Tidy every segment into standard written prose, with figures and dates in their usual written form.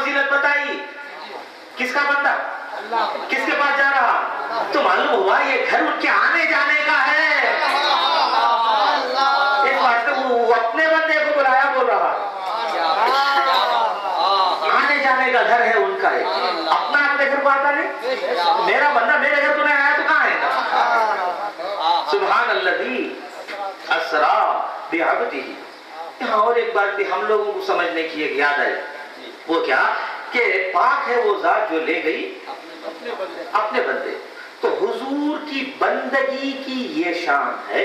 फजीलत बताई, किसका बंदा किसके पास जा रहा, तो मालूम हुआ ये घर उनके आने जाने का है। इस वास्ते वो अपने बंदे को बुलाया, बोल रहा आने जाने का घर है उनका है, अपना अपने घर को आता नहीं। मेरा बंदा मेरे घर को नहीं आया तो कहाँ आएगा। सुभान अल्लज़ी अस्रा बिअब्दिही। यहाँ और एक बात भी हम लोगों को समझने की एक याद आई, वो क्या कि पाक है वो जात जो ले गई अपने बंदे। तो हुजूर की बंदगी की ये शान है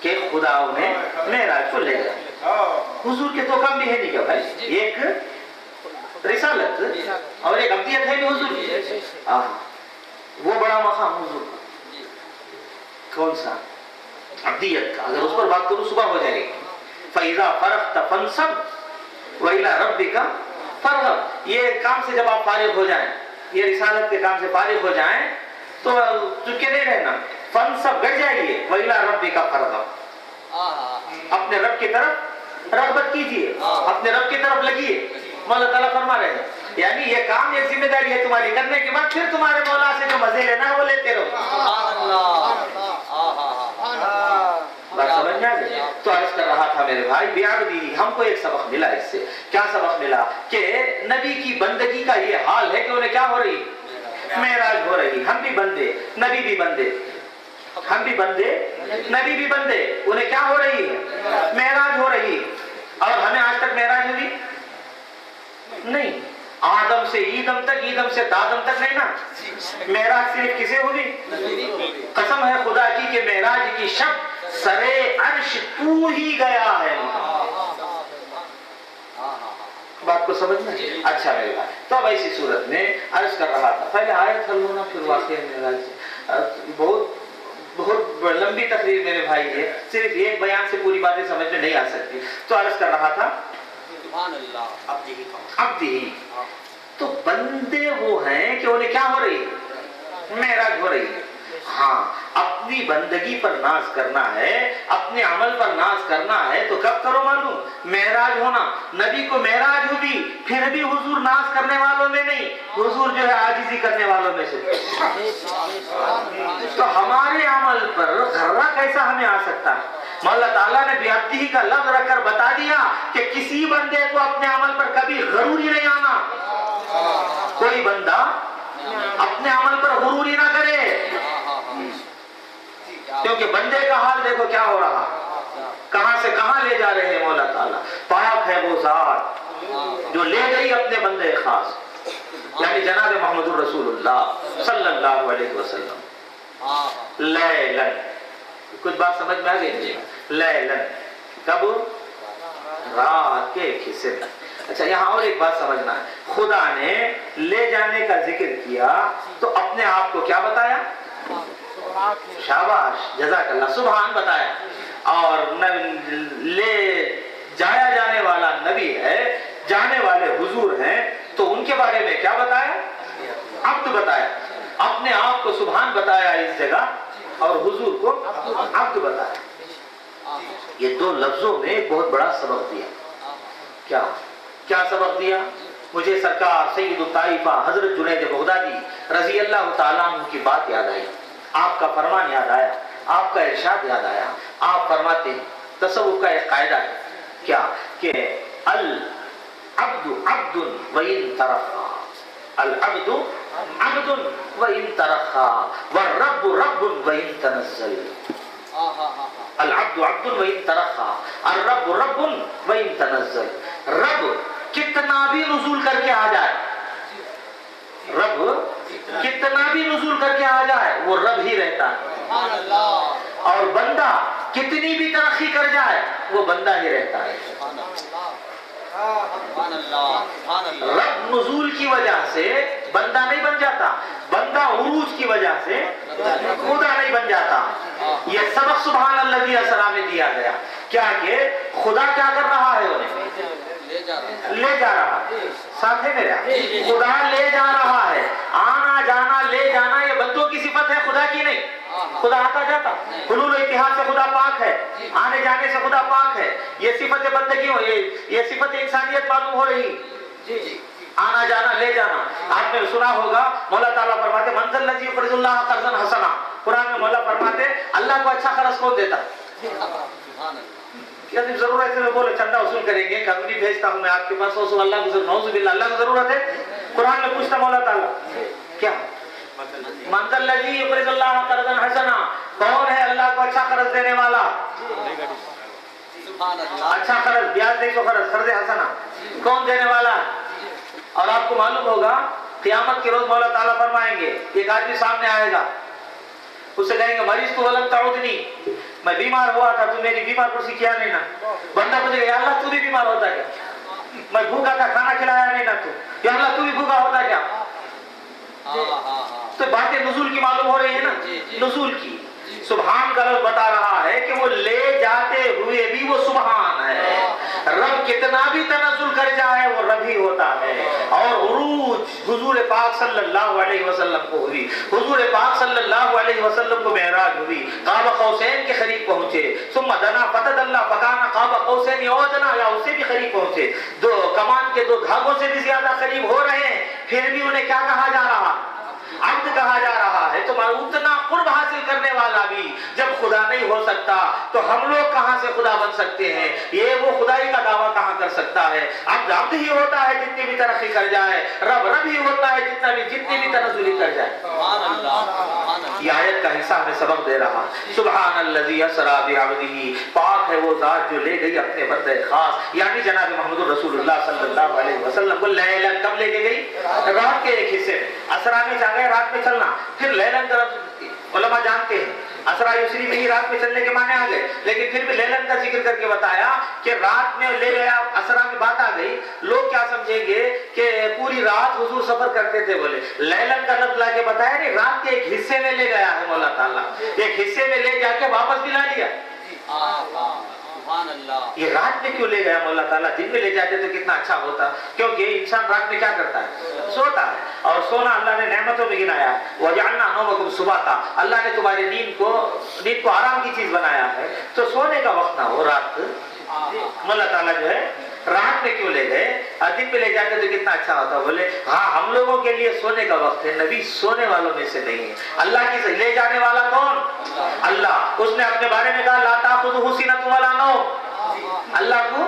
कि खुदा उन्हें मेराज को ले गया। हुजूर के तो काम भी है नहीं क्या भाई, एक रिसालत और एक अब्दियत है भी हुजूर की। वो बड़ा मकाम हुजूर का कौन सा, अब्दियत का। अगर उस पर बात करूं सुबह हो जाएगी। फैज़ा फरग़्त फंसब व इला रब्बिका फरग़ब। ये काम से जब आप फारिग हो जाएं, ये रिसालत के काम से फारिग हो जाएं, तो चुपके नहीं रहना, फंसब गड़ जाइए, व इला रब्बिका फरग़ब। अपने रब की तरफ रग़बत कीजिए, अपने रब की तरफ लगिए। मौला ताला फरमा रहे हैं, यानी ये काम, ये जिम्मेदारी है तुम्हारी, करने के बाद फिर तुम्हारे मौला से जो मजे लेना है वो लेते रहो। बात समझ में आ गई। तो अर्ज कर रहा था मेरे भाई बिअब्दिही, हमको एक सबक मिला इससे। क्या सबक मिला कि नबी की बंदगी का ये हाल है कि उन्हें क्या हो रही, मेराज हो रही। हम भी बंदे, नबी भी बंदे, हम भी बंदे, नबी भी बंदे, उन्हें क्या हो रही है, मेराज हो रही। और हमें आज तक मेराज हुई नहीं। आदम से ईदम तक, ईदम से दादम तक नहीं ना। मेराज सिर्फ किसे हुई, कसम है खुदा की कि मेराज की शब सरे अर्श तू ही गया है। बात को समझ में अच्छा लगेगा। तो अब ऐसी सूरत में अर्ज कर रहा था, पहले आयत हल होना फिर वाक़या मेराज। बहुत लंबी तकरीर मेरे भाई है, सिर्फ एक बयान से पूरी बातें समझ में नहीं आ सकती। तो अर्ज कर रहा था अब्दिही, तो बंदे वो हैं कि उन्हें क्या हो रही है, मेराज हो रही है। हाँ, अपनी बंदगी पर नाज करना है, अपने अमल पर नाज करना है, तो कब करो मालूम, मेराज होना। नबी को मेराज हुई, फिर भी हुजूर नाज करने वालों में नहीं, हुजूर जो है आजिज़ी करने वालों में से। तो हमारे अमल पर गर्रा कैसा हमें आ सकता है। मौला ताला ने बिअब्दिही का लफ्ज़ रखकर बता दिया कि किसी बंदे को अपने अमल पर कभी गरूरी नहीं आना। कोई बंदा अपने अमल पर गुरूरी ना करे, क्योंकि बंदे का हाल देखो क्या हो रहा, कहां से कहां ले जा रहे हैं मौला ताला। पाक है वो जात जो ले गई अपने बंदे खास, यानी जनाब मोहम्मद रसूलुल्लाह सल्लल्लाहु अलैहि वसल्लम। लैलन, कुछ बात समझ में आ गई। लैलन कब, रात के एक हिस्से में। अच्छा, यहाँ और एक बात समझना है, खुदा ने ले जाने का जिक्र किया तो अपने आप को क्या बताया, शाबाश जज़ाकल्लाह, सुभान बताया। और ले जाया जाने वाला नबी है, जाने वाले हुजूर हैं, तो उनके बारे में क्या बताया, अब्द बताया। अपने आप को सुभान बताया इस जगह और हुजूर को अब्द बताया। ये दो लफ्जों में एक बहुत बड़ा सबक दिया। क्या क्या सबक दिया, मुझे सरकार सैयदुत ताइफा हजरत जुनैद बगदादी रजी अल्लाह ताला अन्हु की बात याद आई, आपका फरमान याद आया, आपका इरशाद याद आया। आप फरमाते हैं तसव्वुफ का एक कायदा है क्या कि अल अब्दु अब्दुन व इन तरफ़ा, अल अब्दु अब्दुन व इन तरफ़ा व रब्बु रब्बुन व इन तनज़्ज़ल। अल अब्दु अब्दुन व इन तरफ़ा, अल रब्बु रब्बुन व इन तनज़्ज़ल। रब कितना भी नुज़ूल करके आ जाए, रब कितना भी नुज़ूल करके आ जाए, वो रब ही रहता है। और बंदा कितनी भी तरक्की कर जाए, वो बंदा ही रहता है। रब नुज़ूल की वजह से बंदा नहीं बन जाता, बंदा उरूज की वजह से खुदा नहीं बन जाता। ये सबक सुभान अल्लाह असरा में दिया गया। क्या कि खुदा क्या कर रहा है, उन्हें ले जा रहा है, साथ है मेरा, खुदा ले जा रहा है। आना जाना ले जाना ये بندوں کی صفت ہے، خدا کی نہیں. خدا آتا جاتا، حلول و اتحاد سے خدا پاک ہے، آنے جانے سے خدا پاک ہے. یہ صفت بندگی ہو، یہ صفت انسانیت معلوم ہو رہی. آنا جانا لے جانا. آپ نے سنا ہوگا مولا تعالیٰ فرماتے من ذا الذی یقرض اللہ قرضا حسنا. قرآن میں مولا فرماتے اللہ کو اچھا قرض کون دیتا؟ کیا ضرورت ہے میں بولے چندہ وصول کریں گے، کبھی بھیجتا ہوں میں آپ کے پاس 100 اللہ کو نعوذ باللہ اللہ کو ضرورت ہے؟ قرآن میں پوچھتا مولا تعالیٰ کیا من ذا الذی یقرض اللہ قرضا حسنا، کون ہے اللہ کو اچھا قرض دینے والا؟ اچھا قرض، بیاج نہیں تو قرض حسنا کون دینے والا ہے؟ اور آپ کو معلوم ہوگا قیامت کے روز مولا تعالیٰ فرمائیں گے ایک آدمی سامنے آئے گا، اس سے کہیں گے مریض تو ولم تعودنی، میں بیمار ہوا تھا تو میری بیمار کرسی کیا نہیں نا. بندہ پوچھے گا یا اللہ تو بھی بیمار ہوتا کیا؟ میں بھوکا تھا کھانا کھلایا نہیں نا تو، یا اللہ تو بھی بھوکا ہوتا کیا؟ تو باتیں نزول کی معلوم ہو رہی ہے نا، نزول کی. سبحان کا لفظ بتا رہا ہے کہ وہ لے جاتے ہوئے بھی وہ سبحان ہے. رب کتنا بھی تنزل کر جائے وہ رب ہی ہوتا ہے. اور عروج حضور پاک صلی اللہ علیہ وسلم کو ہوئی، حضور پاک صلی اللہ علیہ وسلم کو معراج ہوئی، قاب قوسین کے قریب پہنچے، ثم دنا فتدلی فکان قاب قوسین او ادنی، یا اس سے بھی قریب پہنچے. دو کمان کے دو دھاگوں سے بھی زیادہ قریب ہو رہے ہیں، پھر بھی انہیں کیا کہا جا رہا؟ عبد کہا جا رہا ہے. تو اتنا قرب حاصل کرنے والا بھی جب خدا نہیں ہو سکتا تو ہم لوگ کہاں سے خدا بن سکتے ہیں؟ یہ وہ خدائی کا دعویٰ کہاں کر سکتا ہے؟ عبد عبد ہی ہوتا ہے جتنی بھی ترقی کر جائے، رب رب ہی ہوتا ہے جتنی بھی تنزلی کر جائے. یہ آیت کا حصہ ہمیں سبق دے رہا. سبحان الذی اسری بعبدہ، پاک ہے وہ ذات جو لے گئی اپنے بندے خاص یعنی جناب محمد رسول اللہ صلی اللہ علیہ وسلم کو لیلاً کب لے کے گئی؟ رات کے ایک حصے میں. اسرا میں جا گئے رات میں چلنا، پھر لیلاً علماء جانتے ہیں اسرا یسری میں ہی رات میں چلنے کے معنی آ گئے، لیکن پھر بھی لیلاً کا ذکر کر کے بتایا کہ رات میں لے گیا. اسرا میں بات آ گئی، لوگ کیا سمجھیں گے کہ پوری رات حضور سفر کرتے تھے، بولے لیلاً کا لفظ لا کے بتایا نہیں، رات کے ایک حصے میں لے گیا ہے مولا تعالیٰ، ایک حصے میں لے جا کے واپس بھی لا لیا. یہ رات میں کیوں لے گیا مولا تعالیٰ؟ دن میں لے جاتے تو کتنا اچھا ہوتا، کیونکہ انسان رات میں کیا کرتا ہے؟ سوتا ہے. اور سونا اللہ نے نعمتوں میں گنایا ہے. وَجَعَلْنَا نَوْمَكُمْ سُبَاتًا، اللہ نے تمہاری نیند کو آرام کی چیز بنایا ہے. تو سونے کا وقت نہ ہو رات. مولا تعالیٰ جو ہے رات میں کیوں لے گئے؟ دن میں لے جاتے تو کتنا اچھا ہوتا. بولے ہاں ہم لوگوں کے لیے سونے کا وقت ہے، نبی سونے والوں میں سے نہیں ہے. اللہ کی لے جانے والا کون؟ اللہ. اس نے اپنے بارے میں کہا لا تأخذہ سنۃ ولا نوم، اللہ کو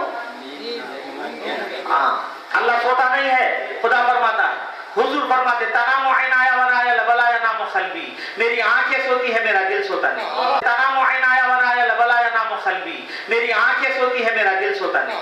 اللہ سوتا نہیں ہے. خدا فرماتا ہے، حضور فرماتے تنام عینایا ولا ینام قلبی، میری آنکھیں سوتی ہے میرا دل سوتا نہیں. تنام عینایا ولا ینام قلبی، میری آنکھیں سوتی ہے میرا دل سوتا نہیں.